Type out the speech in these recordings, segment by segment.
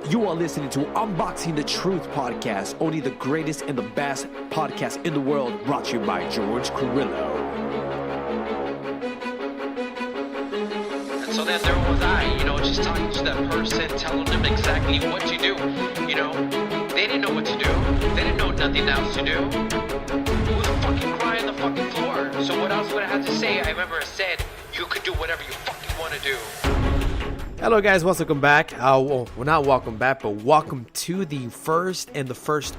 You are listening to Unboxing the Truth podcast, only the greatest and the best podcast in the world, brought to you by George Carrillo. And so then there was I, just talking to that person, telling them exactly what to do. They didn't know what to do. They didn't know nothing else to do. Who the fucking cry on the fucking floor? So what else would I have to say? I remember I said, you could do whatever you fucking want to do. Hello guys, welcome back. Well, not welcome back, but welcome to the first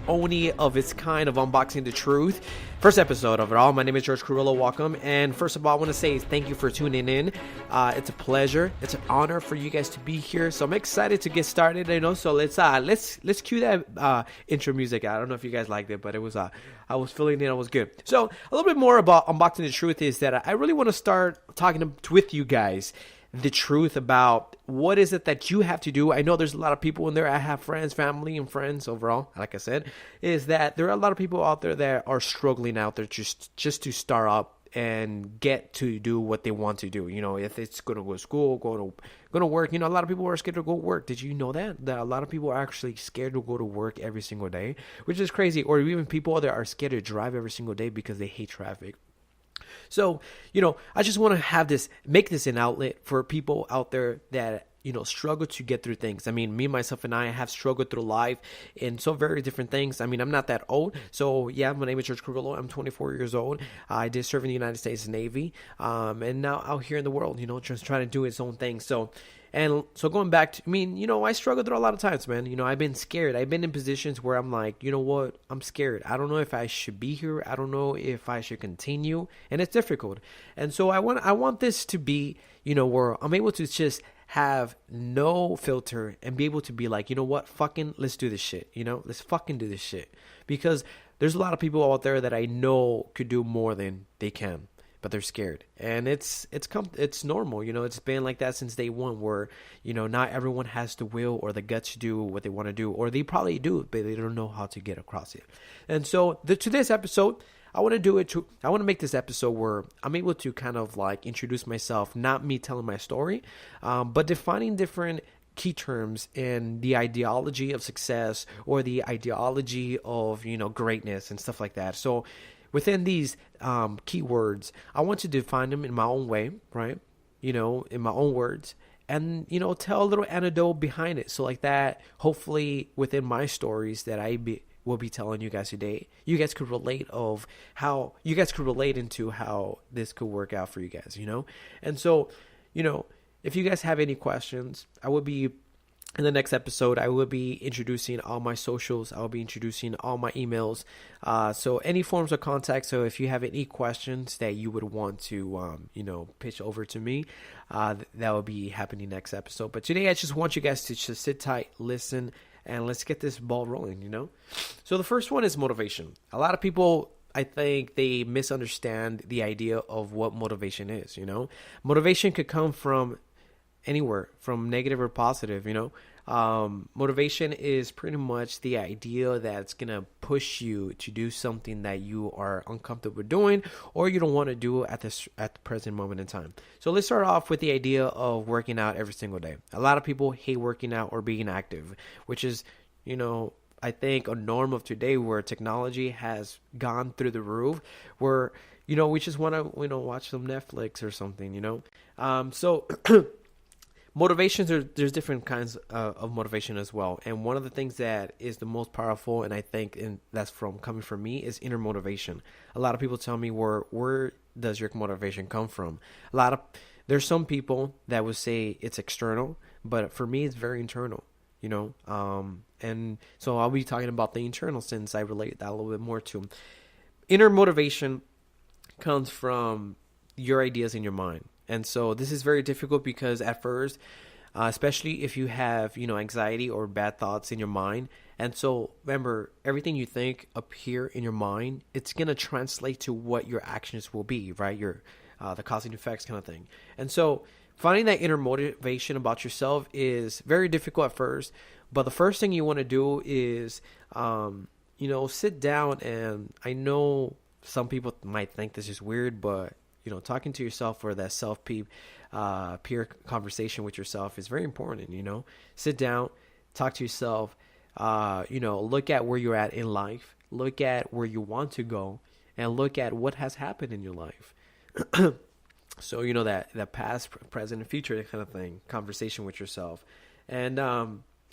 only of its kind of Unboxing the Truth. First episode of it all. My name is George Carrillo. Welcome. And first of all, I want to say thank you for tuning in. It's a pleasure. It's an honor for you guys to be here. So I'm excited to get started. So let's cue that intro music. I don't know if you guys liked it, but it was I was feeling it. It was good. So a little bit more about Unboxing the Truth is that I really want to start talking with you guys the truth about what is it that you have to do. I know there's a lot of people in there. I have friends, family, and friends overall. Like I said, is that there are a lot of people out there that are struggling out there just to start up and get to do what they want to do. If it's going to go to school, go to work. A lot of people are scared to go to work. Did you know that a lot of people are actually scared to go to work every single day, which is crazy. Or even people that are scared to drive every single day because they hate traffic. So, I just want to make this an outlet for people out there that, struggle to get through things. I mean, me, myself, and I have struggled through life in so very different things. I mean, I'm not that old. So, yeah, my name is George Carrillo. I'm 24 years old. I did serve in the United States Navy. And now out here in the world, just trying to do its own thing. So going back to, I struggled through a lot of times, man. I've been scared. I've been in positions where I'm like, you know what? I'm scared. I don't know if I should be here. I don't know if I should continue. And it's difficult. And so I want this to be, where I'm able to just have no filter and be able to be like, you know what? Fucking let's do this shit. Let's fucking do this shit. Because there's a lot of people out there that I know could do more than they can, but they're scared. And it's normal. It's been like that since day one, where, not everyone has the will or the guts to do what they want to do, or they probably do, but they don't know how to get across it. And so to this episode, I want to make this episode where I'm able to kind of like introduce myself, not me telling my story, but defining different key terms in the ideology of success or the ideology of, greatness and stuff like that. So within these keywords, I want to define them in my own way, right? In my own words, and, tell a little anecdote behind it. So like that, hopefully within my stories that will be telling you guys today, you guys could relate into how this could work out for you guys, And so, if you guys have any questions, in the next episode, I will be introducing all my socials. I'll be introducing all my emails. So any forms of contact. So if you have any questions that you would want to, pitch over to me, that will be happening next episode. But today, I just want you guys to just sit tight, listen, and let's get this ball rolling, So the first one is motivation. A lot of people, I think, they misunderstand the idea of what motivation is, Motivation could come from anywhere, from negative or positive, Motivation is pretty much the idea that's going to push you to do something that you are uncomfortable doing or you don't want to do at the present moment in time. So let's start off with the idea of working out every single day. A lot of people hate working out or being active, which is, I think a norm of today where technology has gone through the roof, where, we just want to, watch some Netflix or something, So motivations there's different kinds of motivation as well. And one of the things that is the most powerful, and I think that's coming from me, is inner motivation. A lot of people tell me, where does your motivation come from? There's some people that would say it's external, but for me, it's very internal, and so I'll be talking about the internal since I relate that a little bit more to. Inner motivation comes from your ideas in your mind. And so this is very difficult because at first, especially if you have, anxiety or bad thoughts in your mind. And so remember, everything you think up here in your mind, it's going to translate to what your actions will be, right? The cause and effects kind of thing. And so finding that inner motivation about yourself is very difficult at first. But the first thing you want to do is, sit down. And I know some people might think this is weird, but talking to yourself or that self-peer conversation with yourself is very important, Sit down, talk to yourself, look at where you're at in life, look at where you want to go, and look at what has happened in your life. So, that past, present, and future kind of thing, conversation with yourself. And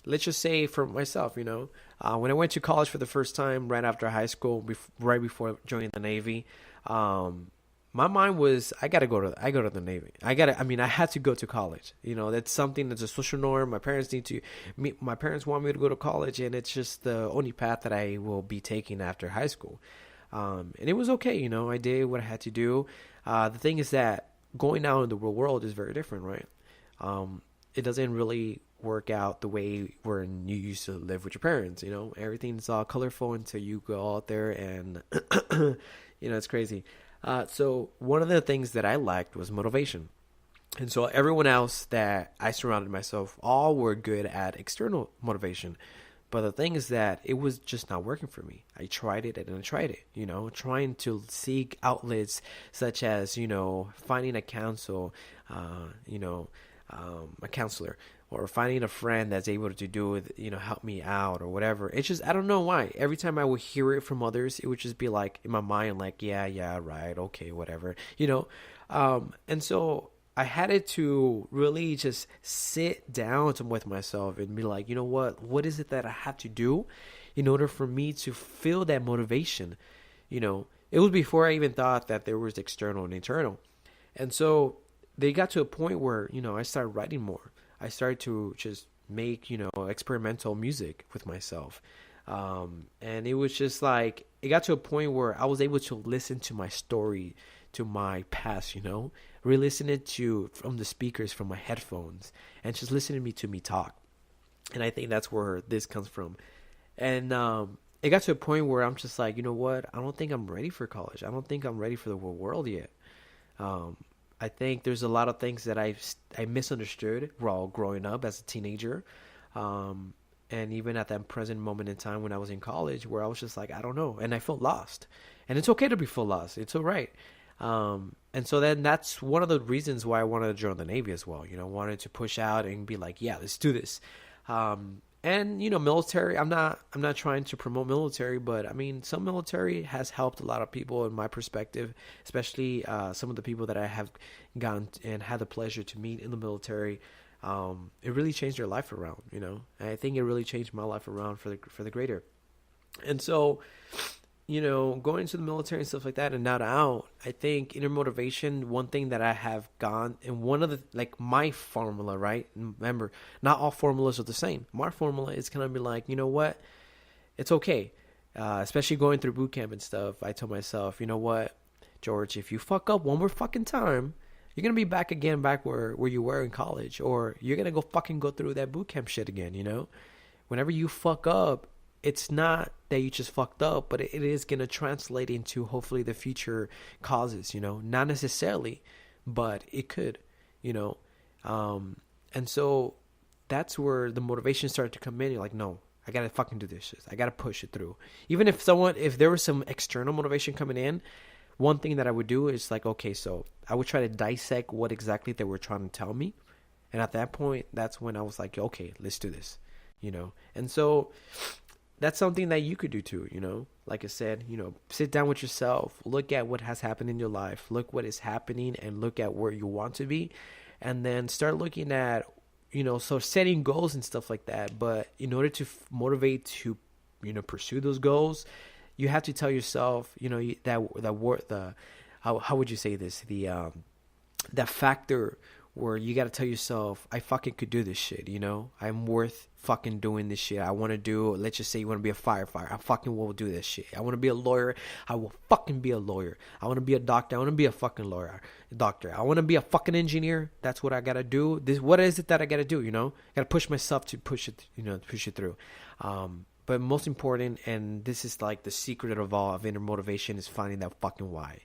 let's just say for myself, when I went to college for the first time right after high school, right before joining the Navy, my mind was, I go to the Navy. I had to go to college. That's something that's a social norm. My parents want me to go to college, and it's just the only path that I will be taking after high school. And it was okay. I did what I had to do. The thing is that going out in the real world is very different, right? It doesn't really work out the way when you used to live with your parents. Everything's all colorful until you go out there and, it's crazy. So one of the things that I liked was motivation. And so everyone else that I surrounded myself, all were good at external motivation. But the thing is that it was just not working for me. I tried it and I tried it, trying to seek outlets such as, finding a counselor, or finding a friend that's able to do it, help me out or whatever. It's just, I don't know why. Every time I would hear it from others, it would just be like in my mind, like, yeah, right, okay, whatever, and so I had it to really just sit down with myself and be like, what is it that I have to do in order for me to feel that motivation? It was before I even thought that there was external and internal. And so they got to a point where, I started writing more. I started to just make, experimental music with myself. And it was just like, it got to a point where I was able to listen to my story, to my past, re-listen it from the speakers, from my headphones, and just listening to me talk. And I think that's where this comes from. And it got to a point where I'm just like, you know what? I don't think I'm ready for college. I don't think I'm ready for the real world yet. I think there's a lot of things that I misunderstood while growing up as a teenager. And even at that present moment in time when I was in college, where I was just like, I don't know. And I felt lost. And it's okay to be feel lost. It's all right. And so then that's one of the reasons why I wanted to join the Navy as well. Wanted to push out and be like, yeah, let's do this. And military, I'm not trying to promote military, but I mean, some military has helped a lot of people in my perspective, especially some of the people that I have gone and had the pleasure to meet in the military. It really changed their life around, and I think it really changed my life around for the greater. And so, going into the military and stuff like that and now out, I think inner motivation, one thing that I have gone, and one of the, my formula, right? Remember, not all formulas are the same. My formula is going to be like, you know what? It's okay. Especially going through boot camp and stuff, I tell myself, you know what, George, if you fuck up one more fucking time, you're going to be back where you were in college, or you're going to go through that boot camp shit again, Whenever you fuck up, it's not that you just fucked up, but it is going to translate into hopefully the future causes, not necessarily, but it could, and so that's where the motivation started to come in. You're like, no, I got to fucking do this shit. I got to push it through. Even if there was some external motivation coming in, one thing that I would do is like, okay, so I would try to dissect what exactly they were trying to tell me. And at that point, that's when I was like, okay, let's do this, and so that's something that you could do too, like I said, sit down with yourself, look at what has happened in your life, look what is happening, and look at where you want to be, and then start looking at, so setting goals and stuff like that. But in order to motivate to, pursue those goals, you have to tell yourself, how would you say this? That factor where you got to tell yourself, I fucking could do this shit, I'm worth fucking doing this shit. I want to do, let's just say you want to be a firefighter. I fucking will do this shit. I want to be a lawyer. I will fucking be a lawyer. I want to be a doctor. I want to be a fucking doctor. I want to be a fucking engineer. That's what I got to do. What is it that I got to do, Got to push myself to push it, push it through. But most important, and this is like the secret of all of inner motivation, is finding that fucking why.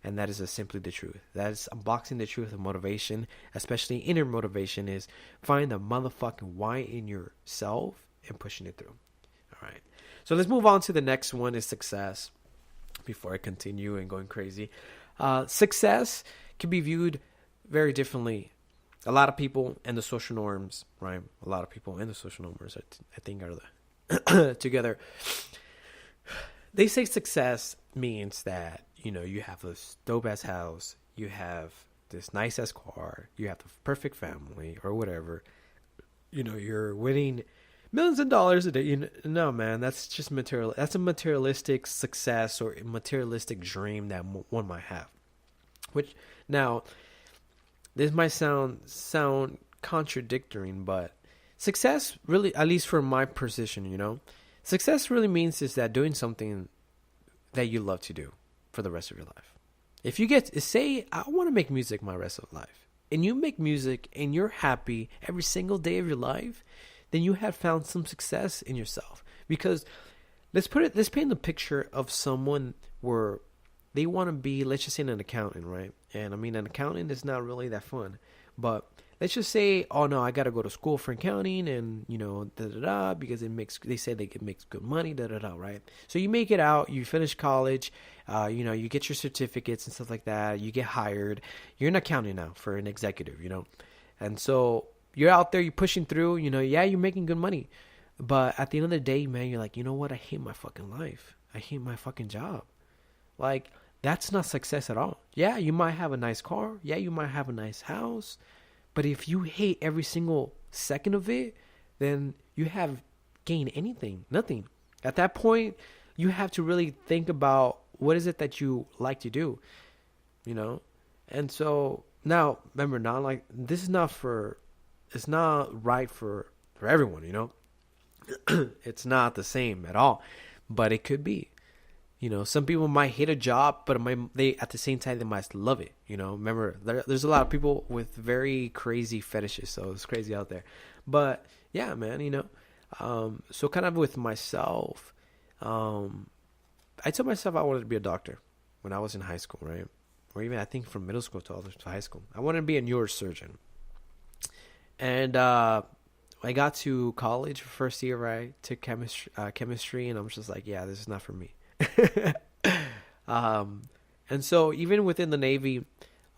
And that is simply the truth. That is unboxing the truth of motivation, especially inner motivation, is find the motherfucking why in yourself and pushing it through. All right. So let's move on to the next one, is success. Before I continue and going crazy. Success can be viewed very differently a lot of people and the social norms, right? A lot of people and the social norms, I think, are the together. They say success means that, you have a dope ass house, you have this nice ass car, you have the perfect family or whatever. You're winning millions of dollars a day. No, man, that's just material. That's a materialistic success or a materialistic dream that one might have. Which now, this might sound contradictory, but success really, at least for my position, success really means is that doing something that you love to do for the rest of your life. If you say, I want to make music my rest of life, and you make music and you're happy every single day of your life, then you have found some success in yourself. Because let's paint the picture of someone where they want to be, let's just say, an accountant, right? And I mean, an accountant is not really that fun, but let's just say, oh no, I got to go to school for accounting, and because they say it makes good money, right? So you make it out, you finish college, you get your certificates and stuff like that, you get hired, you're an accountant now for an executive, and so you're out there, you're pushing through, you're making good money, but at the end of the day, man, you're like, you know what? I hate my fucking life. I hate my fucking job. Like, that's not success at all. Yeah, you might have a nice car. Yeah, you might have a nice house. But if you hate every single second of it, then you have gained anything, nothing. At that point, you have to really think about what is it that you like to do, And so now, remember, this is it's not right for everyone, It's not the same at all, but it could be. Some people might hate a job, but they at the same time they might love it. Remember, there's a lot of people with very crazy fetishes, so it's crazy out there. But yeah, man, so kind of with myself, I told myself I wanted to be a doctor when I was in high school, right? Or even I think from middle school to high school. I wanted to be a neurosurgeon, and I got to college first year, right? Took chemistry, and I'm just like, yeah, this is not for me. And so even within the Navy,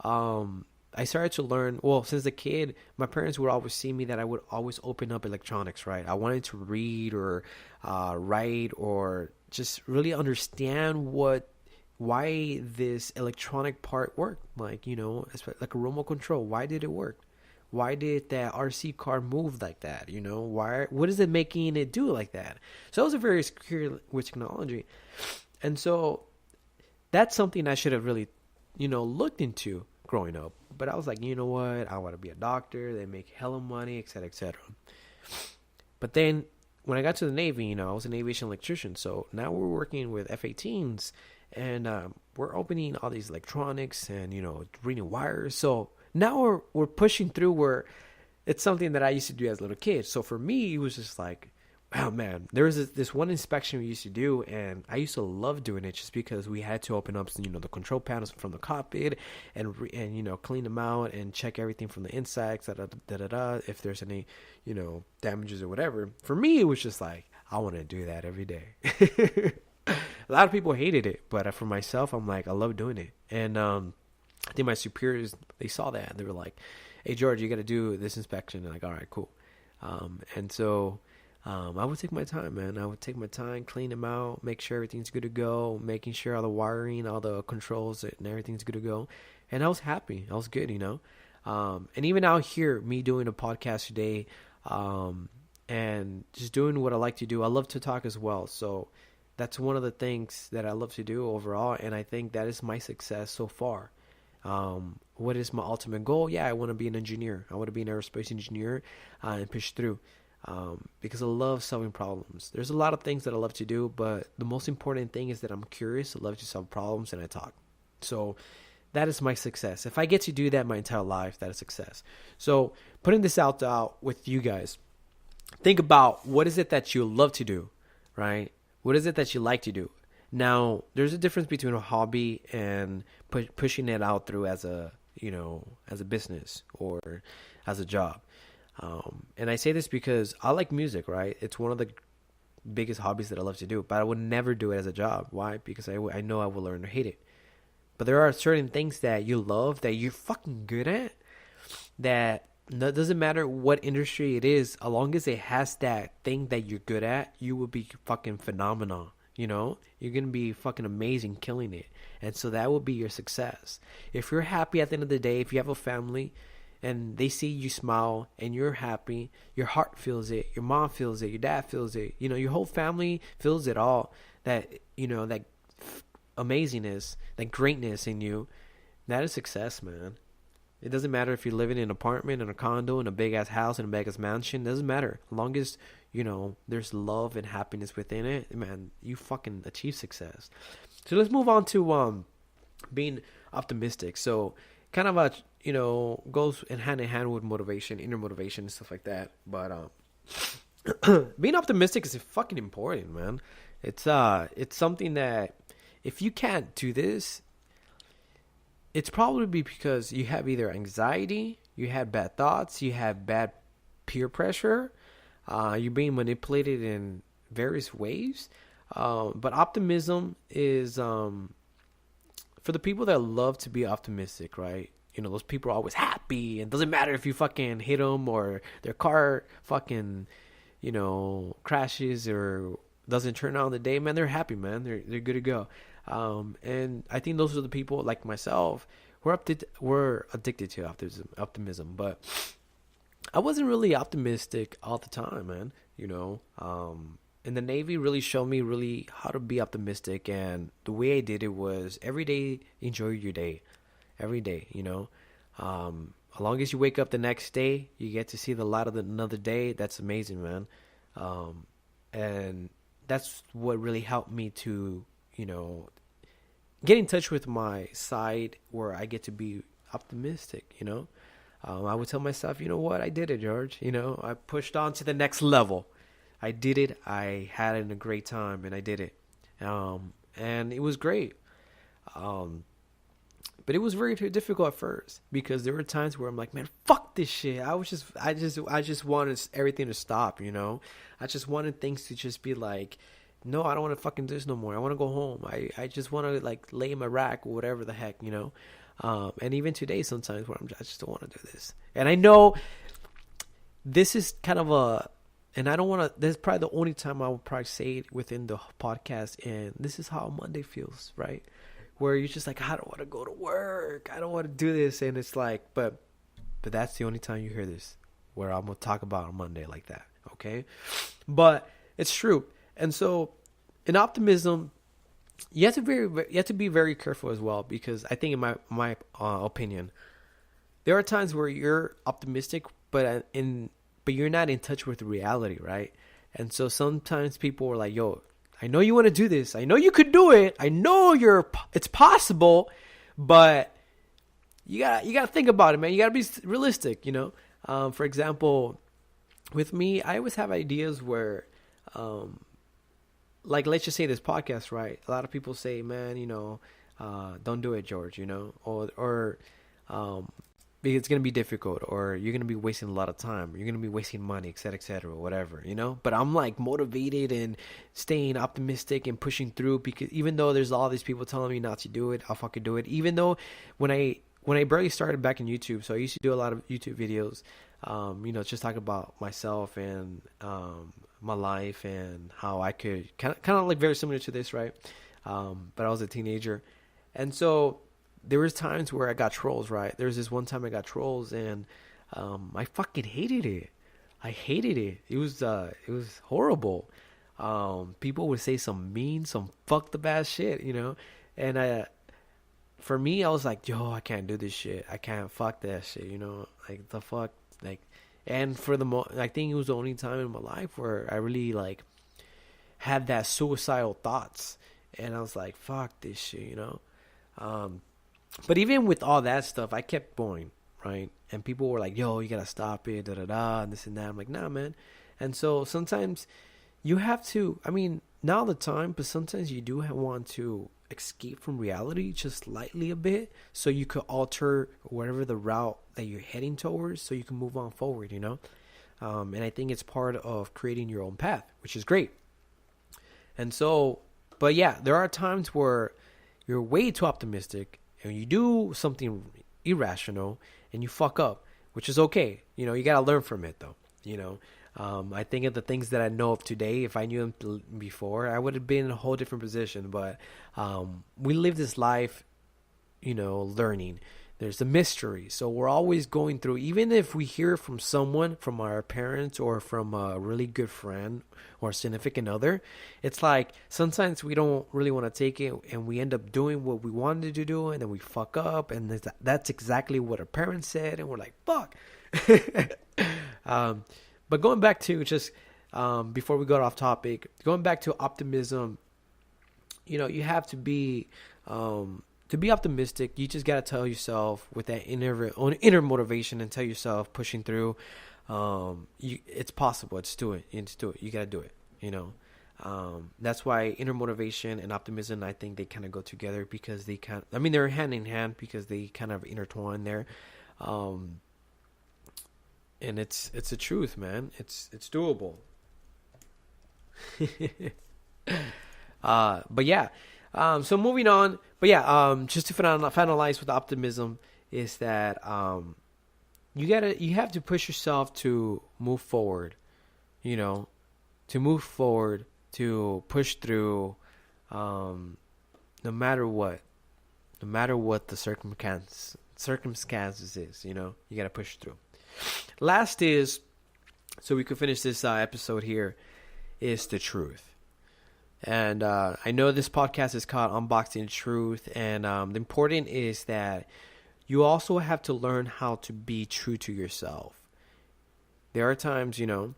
I started to learn, since a kid, my parents would always see me that I would always open up electronics, right? I wanted to read or write or just really understand why this electronic part worked. Like, like a remote control. Why did it work? Why did that RC car move like that? What is it making it do like that? So I was very secure with technology. And so that's something I should have really, looked into growing up. But I was like, you know what? I want to be a doctor. They make hella money, et cetera, et cetera. But then when I got to the Navy, I was an aviation electrician. So now we're working with F-18s and we're opening all these electronics and, reading wires. So now we're pushing through where it's something that I used to do as a little kid. So for me, it was just like, oh man, there was this one inspection we used to do, and I used to love doing it just because we had to open up, the control panels from the cockpit and clean them out and check everything from the inside, if there's any, damages or whatever. For me, it was just like, I want to do that every day. A lot of people hated it, but for myself, I'm like, I love doing it. And I think my superiors, they saw that and they were like, hey, George, you got to do this inspection. And like, all right, cool. And so I would take my time, man. I would take my time, clean them out, make sure everything's good to go, making sure all the wiring, all the controls and everything's good to go. And I was happy. I was good, And even out here, me doing a podcast today and just doing what I like to do. I love to talk as well. So that's one of the things that I love to do overall. And I think that is my success so far. What is my ultimate goal? Yeah, I want to be an engineer. I want to be an aerospace engineer and push through because I love solving problems. There's a lot of things that I love to do, but the most important thing is that I'm curious. I love to solve problems and I talk. So that is my success. If I get to do that my entire life, that is success. So putting this out with you guys, think about what is it that you love to do, right? What is it that you like to do? Now, there's a difference between a hobby and pushing it out through as a business or as a job. And I say this because I like music, right? It's one of the biggest hobbies that I love to do, but I would never do it as a job. Why? Because I know I will learn to hate it. But there are certain things that you love, that you're fucking good at, that That doesn't matter what industry it is, as long as it has that thing that you're good at, you will be fucking phenomenal. You know, you're gonna be fucking amazing, killing it, and so that will be your success. If you're happy at the end of the day, if you have a family, and they see you smile and you're happy, your heart feels it, your mom feels it, your dad feels it, you know, your whole family feels it all. That, you know, that amazingness, that greatness in you, that is success, man. It doesn't matter if you're living in an apartment, in a condo, in a big ass house, in a big ass mansion. It doesn't matter. As long as, you know, there's love and happiness within it, man, you fucking achieve success. So let's move on to being optimistic. So kind of you know, goes in hand with motivation, inner motivation and stuff like that. But being optimistic is fucking important, man. It's something that if you can't do this, it's probably because you have either anxiety, you have bad thoughts, you have bad peer pressure, you're being manipulated in various ways. But optimism is for the people that love to be optimistic, right? You know, those people are always happy, and it doesn't matter if you fucking hit them or their car fucking, you know, crashes or doesn't turn out on the day, man. They're happy, man. They're good to go. And I think those are the people like myself. We're addicted to optimism, but I wasn't really optimistic all the time, man. You know, and the Navy really showed me really how to be optimistic, and the way I did it was every day enjoy your day, every day. You know, as long as you wake up the next day, you get to see the light of another day. That's amazing, man. And that's what really helped me to, you know, get in touch with my side where I get to be optimistic, you know. I would tell myself, you know what, I did it, George. You know, I pushed on to the next level. I did it. I had it in a great time, and I did it. And it was great. But it was very difficult at first because there were times where I'm like, man, fuck this shit. I just wanted everything to stop, you know. I just wanted things to just be like, no, I don't want to fucking do this no more. I want to go home. I just want to like lay in my rack or whatever the heck, you know. And even today, sometimes where I just don't want to do this. And I know this is kind of and I don't want to. This is probably the only time I will probably say it within the podcast. And this is how Monday feels, right? Where you're just like, I don't want to go to work. I don't want to do this. And it's like, but that's the only time you hear this, where I'm going to talk about on Monday like that. Okay. But it's true. And so in optimism, you have to be very careful as well, because I think in my opinion, there are times where you're optimistic, but you're not in touch with reality. Right. And so sometimes people are like, yo, I know you want to do this. I know you could do it. I know it's possible, but you gotta think about it, man. You gotta be realistic, you know. For example, with me, I always have ideas where, like, let's just say this podcast, right? A lot of people say, man, you know, don't do it, George, you know, or because it's going to be difficult, or you're going to be wasting a lot of time, you're going to be wasting money, et cetera, whatever, you know. But I'm like motivated and staying optimistic and pushing through, because even though there's all these people telling me not to do it, I'll fucking do it. Even though when I barely started back in YouTube, so I used to do a lot of YouTube videos, you know, just talking about myself and my life and how I could kind of like very similar to this, right? But I was a teenager, and so there was times where I got trolls, right? There was this one time I got trolls, and I fucking hated it. I hated it. It was horrible. People would say some mean, some fucked up ass shit, you know. And for me, I was like, yo, I can't do this shit. I can't fuck that shit, you know. Like, the fuck, like. And for I think it was the only time in my life where I really like had that suicidal thoughts, and I was like, fuck this shit, you know. But even with all that stuff, I kept going, right? And people were like, yo, you gotta stop it, and this and that. I'm like, nah, man. And so sometimes you have to, I mean, not all the time, but sometimes you do want to escape from reality just slightly a bit, so you could alter whatever the route that you're heading towards, so you can move on forward, you know. And I think it's part of creating your own path, which is great. And so, but yeah, there are times where you're way too optimistic and you do something irrational and you fuck up, which is okay. You know, you got to learn from it though. You know, I think of the things that I know of today. If I knew them before, I would have been in a whole different position. But we live this life, you know, learning. There's a mystery. So we're always going through, even if we hear from someone, from our parents or from a really good friend or significant other, it's like sometimes we don't really want to take it and we end up doing what we wanted to do and then we fuck up. And that's exactly what our parents said. And we're like, fuck. But going back to just, before we go off topic, going back to optimism, you know, you have to be optimistic. You just got to tell yourself with that inner motivation and tell yourself pushing through, it's possible. Just do it. You got to do it, you know. That's why inner motivation and optimism, I think they kind of go together because they're hand in hand because they kind of intertwine there. And it's the truth, man. It's doable. But yeah. So moving on, but yeah, just to finalize with optimism is that you have to push yourself to move forward, you know, to push through, no matter what the circumstances is, you know, you got to push through. Last is, so we could finish this episode here, is the truth. And I know this podcast is called Unboxing the Truth. And the important is that you also have to learn how to be true to yourself. There are times, you know,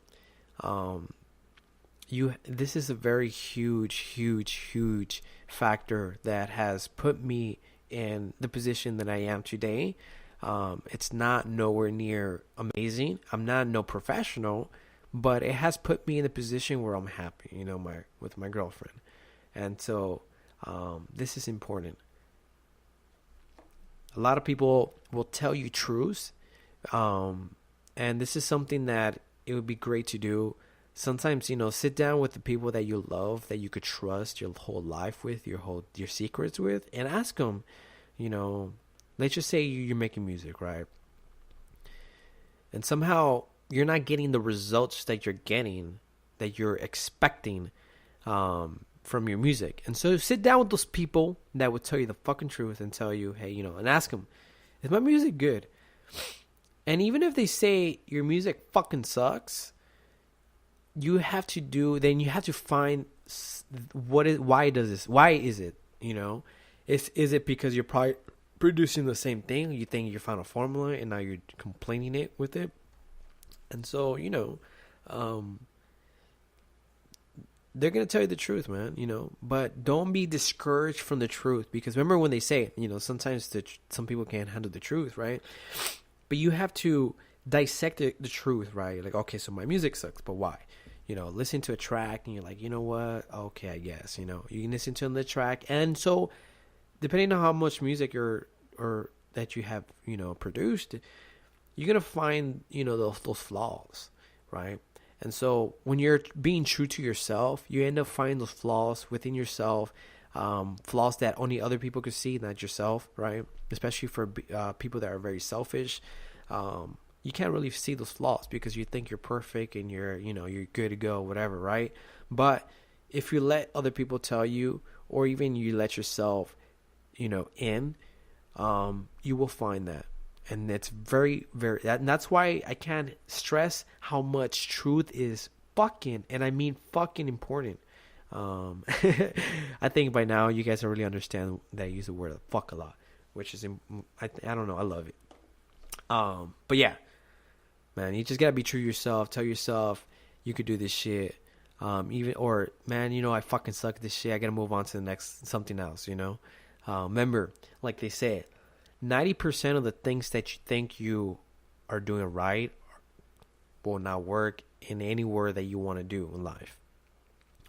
this is a very huge factor that has put me in the position that I am today. It's not nowhere near amazing. I'm not no professional. But it has put me in a position where I'm happy, you know, with my girlfriend. And so this is important. A lot of people will tell you truths. And this is something that it would be great to do. Sometimes, you know, sit down with the people that you love, that you could trust your whole life with, your secrets with, and ask them, you know, let's just say you're making music, right? And somehow you're not getting the results that you're expecting from your music. And so sit down with those people that would tell you the fucking truth and tell you, hey, you know, and ask them, is my music good? And even if they say your music fucking sucks, you have to find why is it, you know? Is it because you're probably producing the same thing? You think you found a formula and now you're complaining it with it? And so, you know, they're going to tell you the truth, man, you know, but don't be discouraged from the truth, because remember when they say, you know, sometimes some people can't handle the truth, right? But you have to dissect the truth, right? Like, okay, so my music sucks, but why? You know, listen to a track and you're like, you know what? Okay, I guess, you know, you can listen to the track. And so depending on how much music or that you have, you know, produced, you're going to find, you know, those flaws, right? And so when you're being true to yourself, you end up finding those flaws within yourself, flaws that only other people could see, not yourself, right? Especially for people that are very selfish. You can't really see those flaws because you think you're perfect and you're good to go, whatever, right? But if you let other people tell you, or even you let yourself, you know, in, you will find that. And it's very, very, and that's why I can't stress how much truth is fucking, and I mean fucking important. I think by now you guys really understand that I use the word fuck a lot, which is, I don't know, I love it. But yeah, man, you just gotta be true to yourself. Tell yourself you could do this shit. Man, you know, I fucking suck at this shit. I gotta move on to the next, something else, you know? Remember, like they say, 90% of the things that you think you are doing right will not work in anywhere that you want to do in life,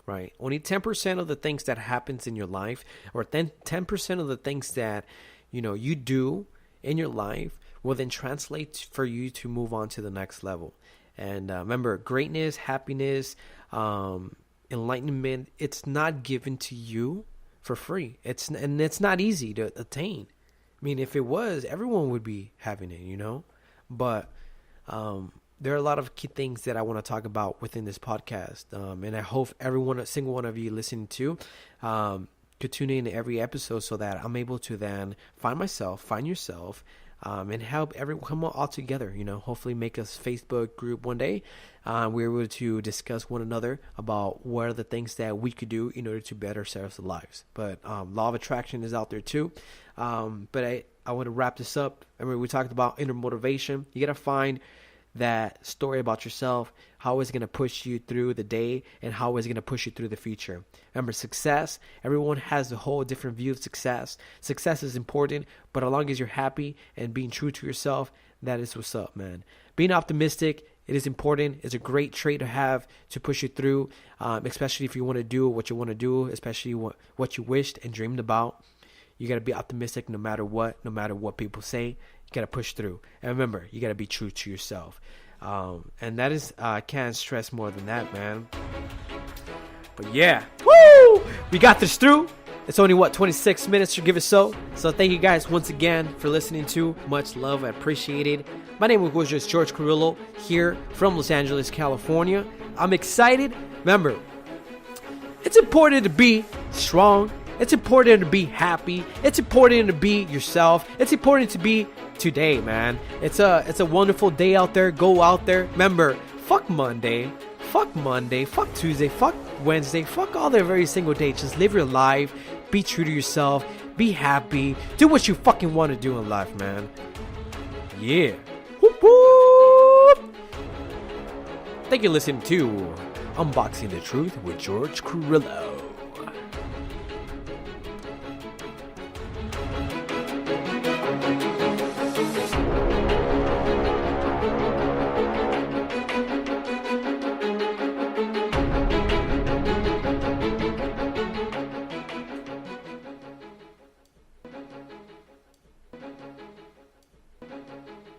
right? Only 10% of the things that happens in your life, or 10% of the things that, you know, you do in your life will then translate for you to move on to the next level. And remember, greatness, happiness, enlightenment, it's not given to you for free. It's not easy to attain. I mean, if it was, everyone would be having it, you know? but there are a lot of key things that I want to talk about within this podcast, and I hope a single one of you listen to could tune in every episode so that I'm able to then find yourself, and help everyone come all together. Hopefully make us Facebook group one day. We're able to discuss one another about what are the things that we could do in order to better ourselves' lives. But law of attraction is out there too. But I want to wrap this up. I mean, we talked about inner motivation. You got to find that story about yourself, how it's going to push you through the day and how it's going to push you through the future. Remember, success, everyone has a whole different view of success. Success is important, but as long as you're happy and being true to yourself, that is what's up, man. Being optimistic, it is important. It's a great trait to have to push you through, especially if you want to do what you want to do, especially what you wished and dreamed about. You got to be optimistic no matter what people say. You got to push through. And remember, you got to be true to yourself. And that is, I can't stress more than that, man. But yeah, woo! We got this through. It's only, 26 minutes to give it so. So thank you guys once again for listening to. Much love. I appreciate it. My name was just George Carrillo here from Los Angeles, California. I'm excited. Remember, it's important to be strong. It's important to be happy. It's important to be yourself. It's important to be today, man. It's a wonderful day out there. Go out there. Remember, fuck Monday, fuck Tuesday, fuck Wednesday, fuck all the every single day. Just live your life. Be true to yourself. Be happy. Do what you fucking want to do in life, man. Yeah. Whoop, whoop. Thank you for listening to Unboxing the Truth with George Carrillo.